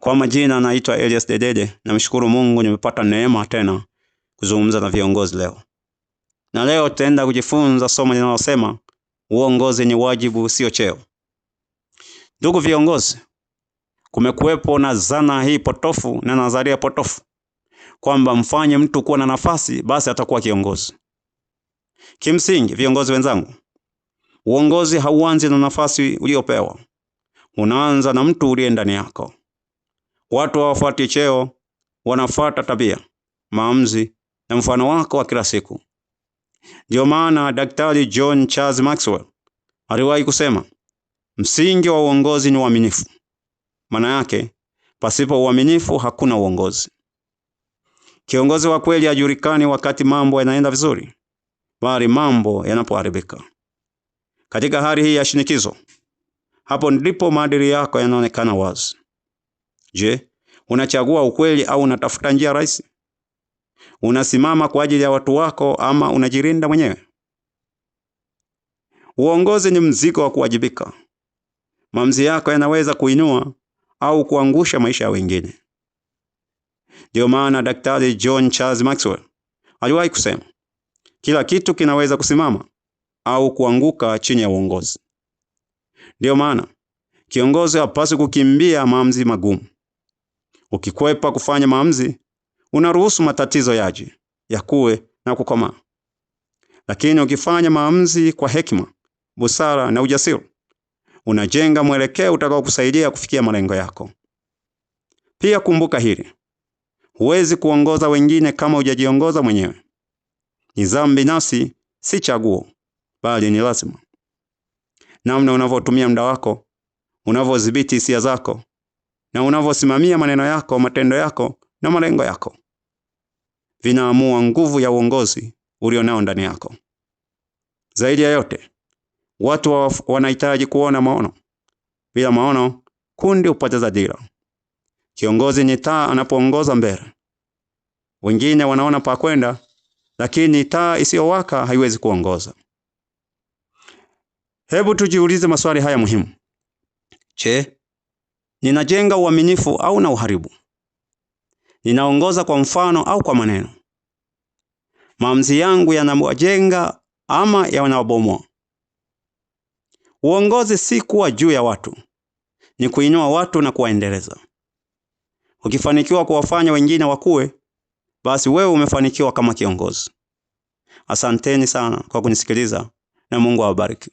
Kwa majina naitwa Elias Dedede. Namshukuru Mungu nimepata neema tena kuzungumza na viongozi leo. Na leo tutaenda kujifunza somo linalosema uongozi ni wajibu, sio cheo. Ndugu viongozi, kumekuwepo na zana hii potofu na nadharia potofu kwamba mfanye mtu kuwa na nafasi basi atakuwa kiongozi. Kimsingi viongozi wenzangu, uongozi hauanzi na nafasi uliopewa. Unaanza na mtu uliye ndani yako. Watu hawafuati cheo, wanafuata tabia, maamuzi na mfano wako wa kila siku. Ndio maana Daktari John Charles Maxwell aliwahi kusema, msingi wa uongozi ni uaminifu. Maana yake, pasipo uaminifu hakuna uongozi. Kiongozi wa kweli hajulikani wakati mambo yanaenda vizuri, bali mambo yanapoharibika. Katika hali hii ya shinikizo, hapo ndipo maadili yako yanaonekana wazi. Je, unachagua ukweli au unatafuta njia rahisi? Unasimama kwa ajili ya watu wako ama unajilinda mwenyewe? Uongozi ni mzigo wa kuwajibika. Maamuzi yako yanaweza kuinua au kuangusha maisha ya wengine. Ndio maana Daktari John Charles Maxwell aliwahi kusema, kila kitu kinaweza kusimama au kuanguka chini ya uongozi. Ndio maana kiongozi hapaswi kukimbia maamuzi magumu. Ukikwepa kufanya maamuzi, unaruhusu matatizo yaje, yakue na kukomaa. Lakini ukifanya maamuzi kwa hekima, busara na ujasiri, unajenga mwelekeo utakao kusaidia kufikia malengo yako. Pia kumbuka hili, huwezi kuongoza wengine kama hujajiongoza mwenyewe. Nidhamu binafsi si chaguo, bali ni lazima. Namna unavyotumia muda wako, unavyodhibiti hisia zako, na unavyosimamia maneno yako, matendo yako na malengo yako, vinaamua nguvu ya uongozi ulionao ndani yako. Zaidi ya yote, watu wanahitaji kuona maono. Bila maono, kundi hupoteza dira. Kiongozi ni taa anapoongoza mbele. Wengine wanaona pa kwenda, lakini taa isiyowaka haiwezi kuongoza. Hebu tujiulize maswali haya muhimu. Je, ninajenga uaminifu au na uharibu? Ninaongoza kwa mfano au kwa maneno? Maamuzi yangu yanawajenga ama yanawabomoa? Uongozi si kuwa juu ya watu, ni kuinua watu na kuwaendeleza. Ukifanikiwa kuwafanya wengine wakue, basi wewe umefanikiwa kama kiongozi. Asanteni sana kwa kunisikiliza na Mungu awabariki.